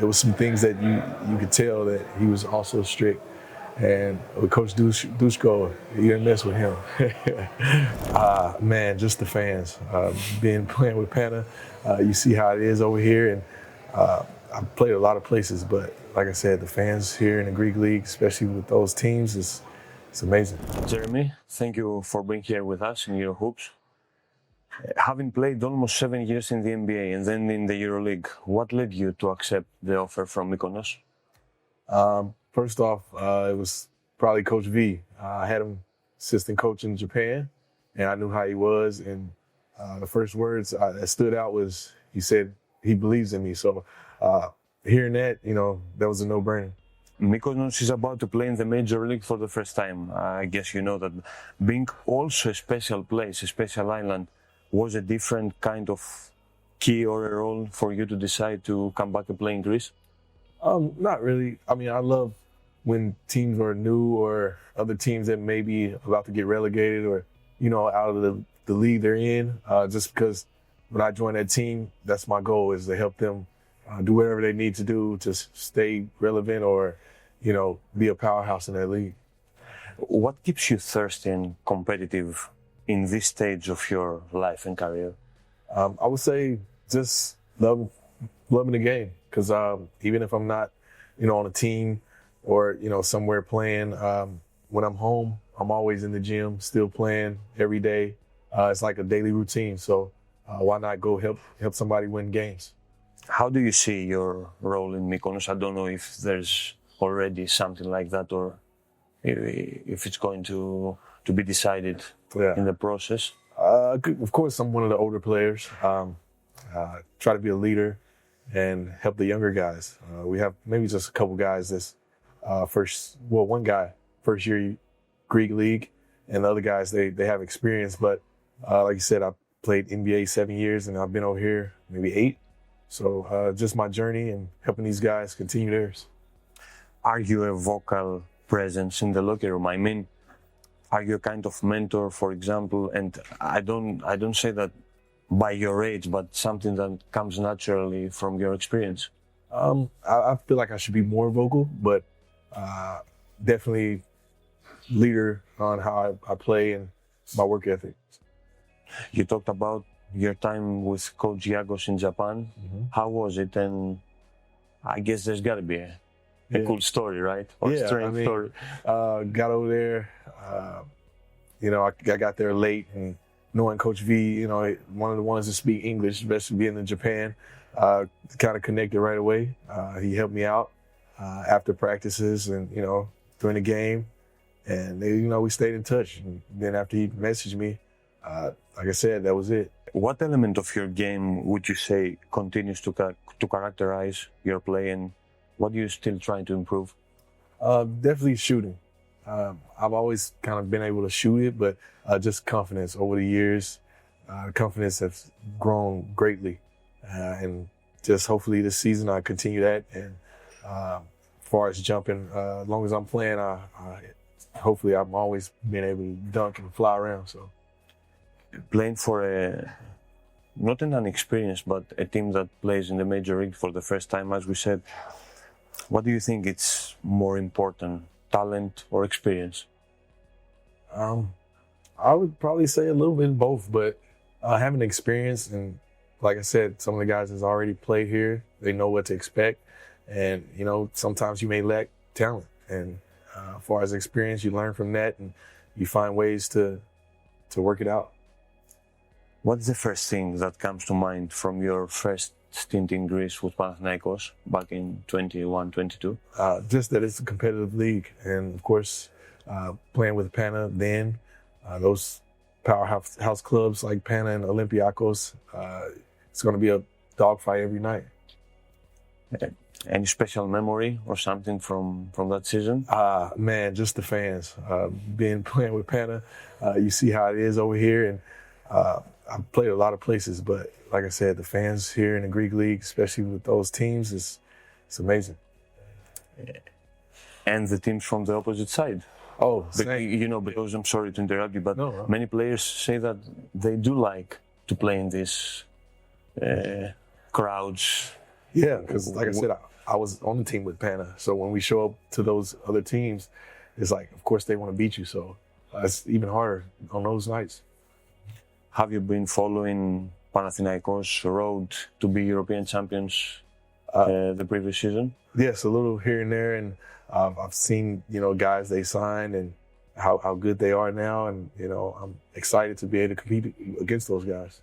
there was some things that you could tell that he was also strict. And with Coach Dusko, you didn't mess with him. Man, just the fans. Playing with Pana, you see how it is over here. And I've played a lot of places, but like I said, the fans here in the Greek League, especially with those teams, it's amazing. Jeremy, thank you for being here with us in Eurohoops. Having played almost 7 years in the NBA and then in the EuroLeague, what led you to accept the offer from Mykonos? First off, it was probably Coach V. I had him assistant coach in Japan, and I knew how he was. And the first words that stood out was he said he believes in me. So hearing that, that was a no-brainer. Mykonos is about to play in the Major League for the first time. I guess you know that being also a special place, a special island, was a different kind of key or a role for you to decide to come back and play in Greece? Not really. I mean, I love when teams are new or other teams that may be about to get relegated or, out of the league they're in. Just because when I join that team, that's my goal, is to help them do whatever they need to do to stay relevant or, be a powerhouse in that league. What keeps you thirsty and competitive in this stage of your life and career? I would say just loving the game. Because even if I'm not, on a team or, somewhere playing, when I'm home, I'm always in the gym, still playing every day. It's like a daily routine. So why not go help somebody win games? How do you see your role in Mykonos? I don't know if there's already something like that or if it's going to be decided in the process. Of course, I'm one of the older players. Try to be a leader and help the younger guys. We have maybe just a couple guys that's one guy, first year Greek League, and the other guys, they have experience. But like you said, I played NBA 7 years and I've been over here maybe 8. So just my journey and helping these guys continue theirs. Are you a vocal presence in the locker room? I mean, are you a kind of mentor, for example? And I don't say that by your age, but something that comes naturally from your experience? I feel like I should be more vocal, but definitely leader on how I play and my work ethic. You talked about your time with Coach Giagos in Japan. Mm-hmm. How was it? And I guess there's got to be a cool story, right? Or strange story. Got over there, I got there late, and knowing Coach V, one of the ones to speak English, especially being in Japan, kind of connected right away. He helped me out after practices and, during the game. And, we stayed in touch. And then after he messaged me, like I said, that was it. What element of your game would you say continues to characterize your play, and what are you still trying to improve? Definitely shooting. I've always kind of been able to shoot it, but just confidence over the years. Confidence has grown greatly. And just hopefully this season I continue that. And as far as jumping, as long as I'm playing, hopefully I'm always being able to dunk and fly around. So playing for not an inexperienced, but a team that plays in the Major League for the first time, as we said, what do you think it's more important, talent or experience? I would probably say a little bit in both, but having experience, and like I said, some of the guys that's already played here, they know what to expect. And, sometimes you may lack talent. And as far as experience, you learn from that and you find ways to work it out. What's the first thing that comes to mind from your first stint in Greece with Panathinaikos back in 21-22? Just that it's a competitive league. And of course, playing with Pana then, those powerhouse clubs like Pana and Olympiacos, it's going to be a dogfight every night. Okay. Any special memory or something from that season? Man, just the fans. Playing with Pana, you see how it is over here. And I've played a lot of places, but like I said, the fans here in the Greek League, especially with those teams, it's amazing. And the teams from the opposite side. Oh, same. Because I'm sorry to interrupt you, but no. Many players say that they do like to play in these crowds. Yeah, because like I said, I was on the team with Pana. So when we show up to those other teams, it's like, of course they want to beat you. So it's even harder on those nights. Have you been following Panathinaiko's road to be European champions the previous season? Yes, a little here and there. And I've seen, guys they signed and how good they are now. And, I'm excited to be able to compete against those guys.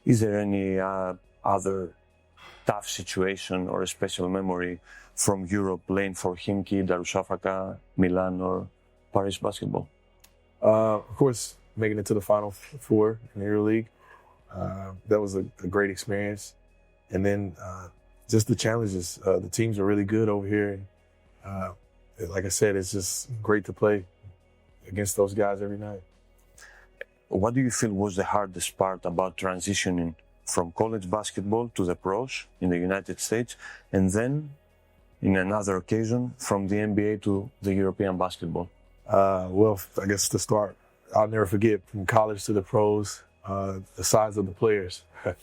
Is there any other tough situation or a special memory from Europe playing for Khimki, Darussafaka, Milan or Paris basketball? Of course, making it to the Final Four in the EuroLeague. That was a great experience. And then just the challenges. The teams are really good over here. And like I said, it's just great to play against those guys every night. What do you feel was the hardest part about transitioning from college basketball to the pros in the United States, and then, in another occasion, from the NBA to the European basketball? Well, I guess to start, I'll never forget from college to the pros, the size of the players. You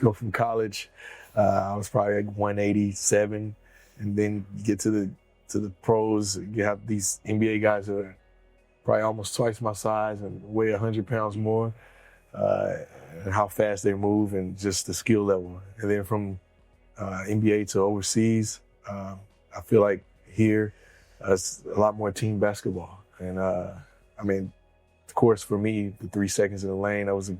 go from college, I was probably like 187, and then you get to the pros, you have these NBA guys that are probably almost twice my size and weigh 100 pounds more, and how fast they move and just the skill level. And then from NBA to overseas, I feel like here it's a lot more team basketball. And of course, for me, the 3 seconds in the lane, that was a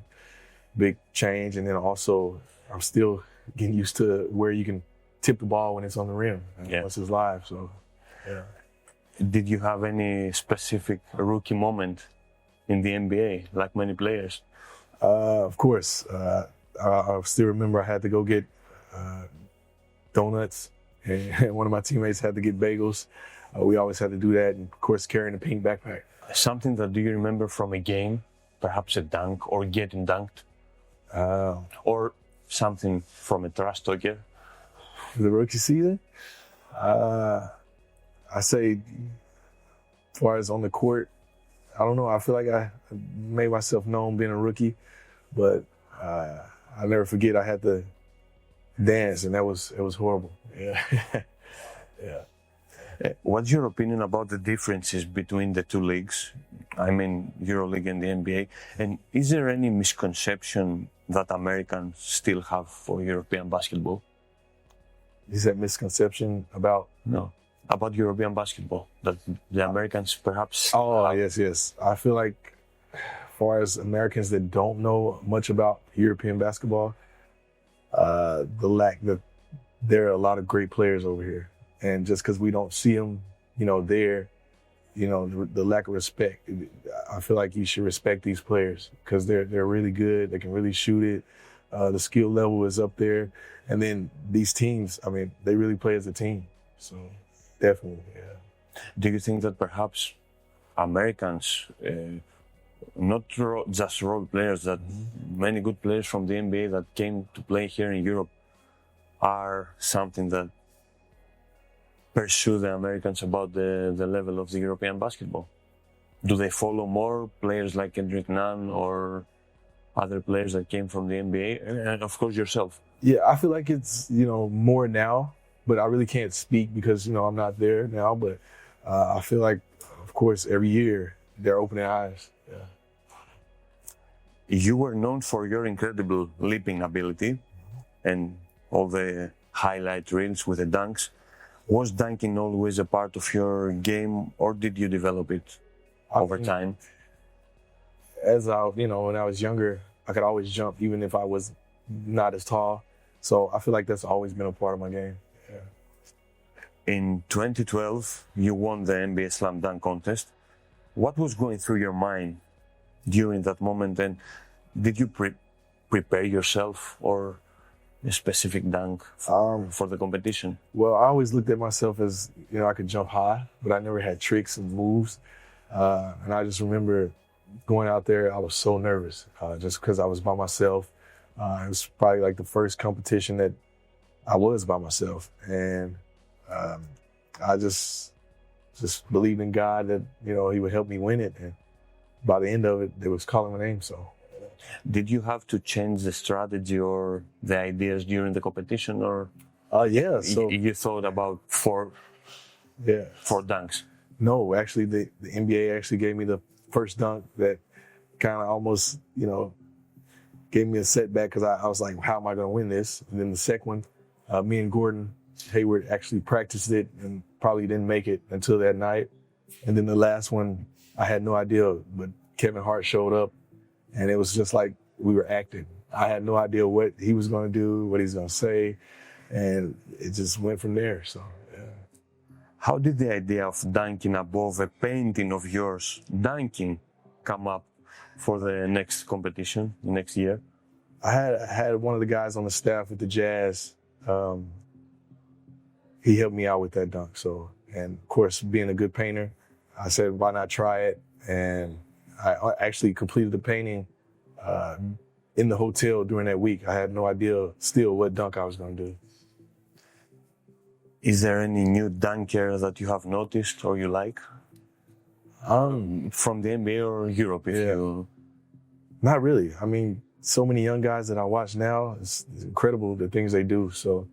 big change. And then also, I'm still getting used to where you can tip the ball when it's on the rim, once it's live. So, yeah. Did you have any specific rookie moment in the NBA, like many players? Of course. I still remember I had to go get donuts, and one of my teammates had to get bagels. We always had to do that, and of course carrying a pink backpack. Something that do you remember from a game, perhaps a dunk or getting dunked? Or something from a trash talker? The rookie season? I say, as far as on the court, I don't know. I feel like I made myself known being a rookie, but I'll never forget I had to dance, and it was horrible. Yeah. Yeah. What's your opinion about the differences between the two leagues? I mean, EuroLeague and the NBA. And is there any misconception that Americans still have for European basketball? Is that misconception about? No. About European basketball, that the Americans perhaps... Oh, yes. I feel like as far as Americans that don't know much about European basketball, that there are a lot of great players over here. And just because we don't see them, there, the lack of respect, I feel like you should respect these players because they're really good. They can really shoot it. The skill level is up there. And then these teams, they really play as a team. So... Definitely, yeah. Do you think that perhaps Americans, not just role players, that many good players from the NBA that came to play here in Europe are something that pursue the Americans about the level of the European basketball? Do they follow more players like Kendrick Nunn or other players that came from the NBA? And of course yourself. Yeah, I feel like it's, more now. But I really can't speak because, I'm not there now. But I feel like, of course, every year they're opening eyes. Yeah. You were known for your incredible leaping ability and all the highlight reels with the dunks. Was dunking always a part of your game, or did you develop it over time? As when I was younger, I could always jump, even if I was not as tall. So I feel like that's always been a part of my game. In 2012, you won the NBA Slam Dunk contest. What was going through your mind during that moment, and did you prepare yourself or a specific dunk for the competition? Well, I always looked at myself as, I could jump high, but I never had tricks and moves. And I just remember going out there, I was so nervous just because I was by myself. It was probably like the first competition that I was by myself. And I just believed in God that, he would help me win it. And by the end of it, they was calling my name, so. Did you have to change the strategy or the ideas during the competition, or Yeah. So You thought about four dunks. no, actually, the NBA actually gave me the first dunk that kind of almost, gave me a setback because I was like, how am I going to win this? And then the second one, me and Gordon Hayward actually practiced it and probably didn't make it until that night. And then the last one, I had no idea, but Kevin Hart showed up, and it was just like we were acting. I had no idea what he was going to do, what he's going to say, and it just went from there. So, yeah. How did the idea of dunking above a painting of yours, dunking, come up for the next competition, next year? I had one of the guys on the staff with the Jazz. He helped me out with that dunk. So, and of course, being a good painter, I said, why not try it? And I actually completed the painting in the hotel during that week. I had no idea still what dunk I was going to do. Is there any new dunker that you have noticed or you like? From the NBA or Europe? Not really. I mean, so many young guys that I watch now, it's incredible the things they do. So,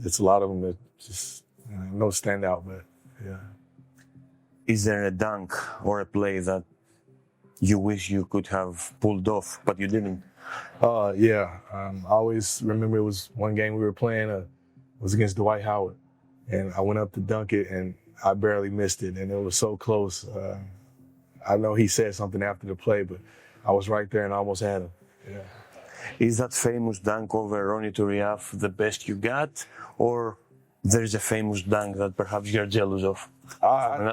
it's a lot of them that just no standout, but yeah. Is there a dunk or a play that you wish you could have pulled off, but you didn't? I always remember it was one game we were playing, it was against Dwight Howard, and I went up to dunk it, and I barely missed it, and it was so close. I know he said something after the play, but I was right there and I almost had him. Yeah. Is that famous dunk over Ronnie Turiaf the best you got, or there's a famous dunk that perhaps you're jealous of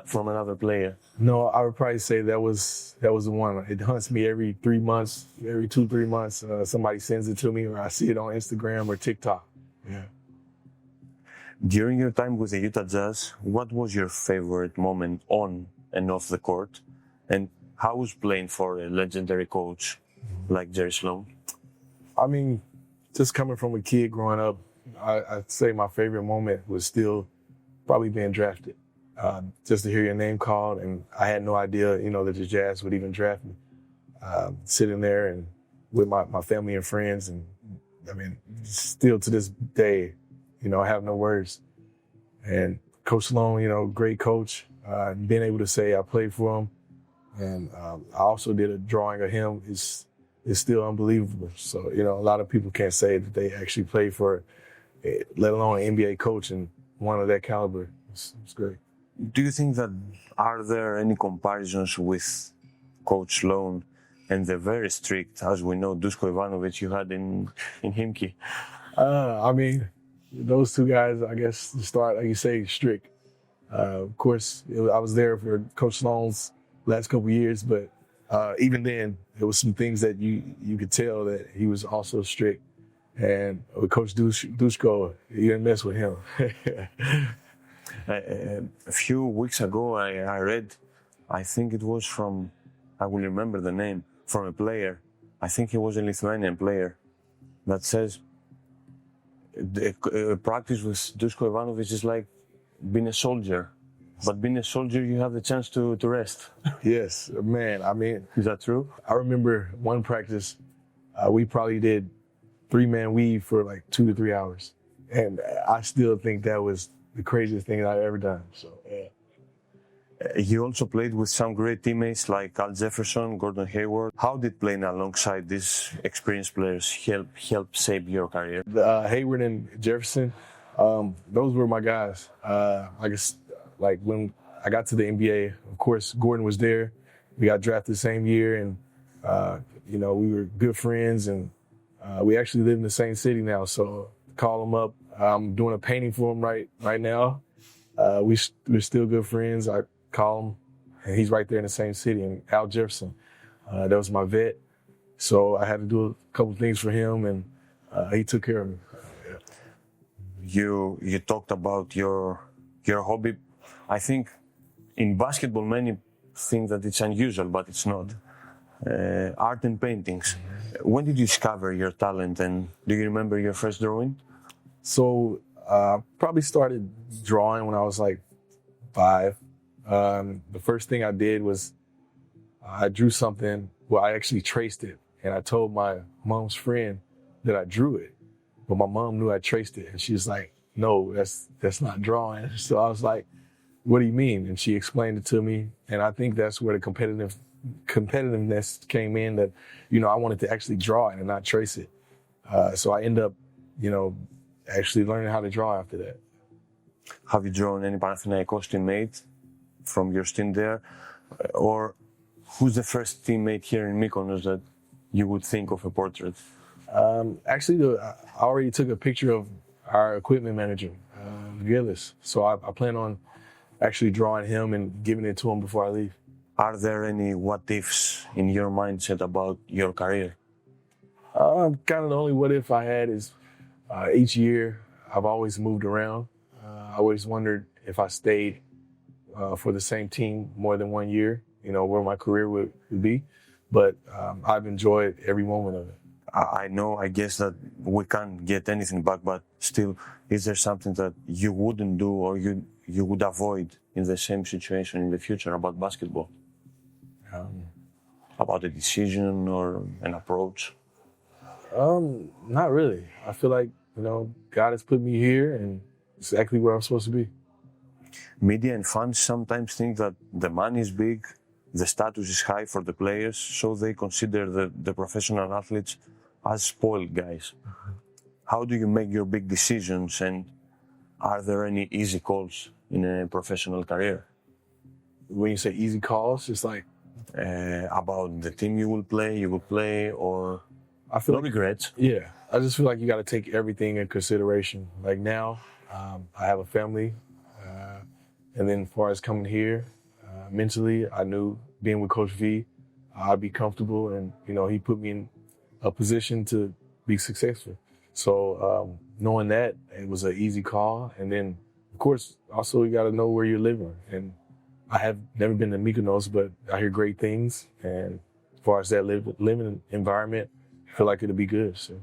from another player? No, I would probably say that was the one. It hunts me every 3 months, every 2-3 months. Somebody sends it to me, or I see it on Instagram or TikTok. Yeah. During your time with the Utah Jazz, what was your favorite moment on and off the court? And how was playing for a legendary coach like Jerry Sloan? I mean, just coming from a kid growing up, I'd say my favorite moment was still probably being drafted. Just to hear your name called, and I had no idea, that the Jazz would even draft me. Sitting there and with my family and friends, and I mean, still to this day, I have no words. And Coach Sloan, great coach. Being able to say I played for him, and I also did a drawing of him is still unbelievable. So, a lot of people can't say that they actually played for, let alone an NBA coach and one of that caliber. It's great. Do you think that are there any comparisons with Coach Sloan and the very strict, as we know, Dusko Ivanovic you had in Khimki? I mean, those two guys, I guess, start, like you say, strict. Of course, I was there for Coach Sloan's last couple of years, but even then, there was some things that you could tell that he was also strict. And with Coach Dusko, you didn't mess with him. A few weeks ago, I read, I think it was from, I will remember the name, from a player. I think he was a Lithuanian player that says, practice with Dusko Ivanovic is like being a soldier. But being a soldier, you have the chance to rest. Yes, man. I mean, is that true? I remember one practice, we probably did 3-man weave for like 2 to 3 hours. And I still think that was the craziest thing I've ever done. So, yeah. You also played with some great teammates like Al Jefferson, Gordon Hayward. How did playing alongside these experienced players help shape your career? Hayward and Jefferson, those were my guys. I guess, like when I got to the NBA, of course, Gordon was there. We got drafted the same year, and we were good friends, and we actually live in the same city now. So call him up. I'm doing a painting for him right now. We're still good friends. I call him, and he's right there in the same city. And Al Jefferson, that was my vet. So I had to do a couple things for him, and he took care of me. You talked about your hobby. I think in basketball, many think that it's unusual, but it's not. Art and paintings. When did you discover your talent, and do you remember your first drawing? So probably started drawing when I was like 5. The first thing I did was I drew something. Well, I actually traced it, and I told my mom's friend that I drew it. but my mom knew I traced it, and she was like, "No, that's not drawing." So I was like, "What do you mean?" And she explained it to me, and I think that's where the competitiveness came in. That I wanted to actually draw it and not trace it. So I ended up, actually learning how to draw after that. Have you drawn any Panathinaikos teammate from your stint there? Or who's the first teammate here in Mykonos that you would think of a portrait? Actually, I already took a picture of our equipment manager, Gillis. So I plan on actually drawing him and giving it to him before I leave. Are there any what-ifs in your mindset about your career? Kind of the only what-if I had is each year I've always moved around. I always wondered if I stayed for the same team more than 1 year, where my career would be. But I've enjoyed every moment of it. I know, I guess that we can't get anything back, but still, is there something that you wouldn't do or you would avoid in the same situation in the future about basketball? About a decision or an approach? Not really. I feel like, God has put me here and exactly where I'm supposed to be. Media and fans sometimes think that the money is big, the status is high for the players, so they consider the professional athletes as spoiled guys. How do you make your big decisions, and are there any easy calls in a professional career? When you say easy calls, it's like about the team you will play, or I feel no regrets. Yeah, I just feel like you got to take everything in consideration. Like now, I have a family, and then as far as coming here, mentally, I knew being with Coach V, I'd be comfortable, and he put me in a position to be successful. So knowing that, it was an easy call. And then, of course, also you got to know where you're living. And I have never been to Mykonos, but I hear great things. And as far as that living environment, I feel like it'll be good. So.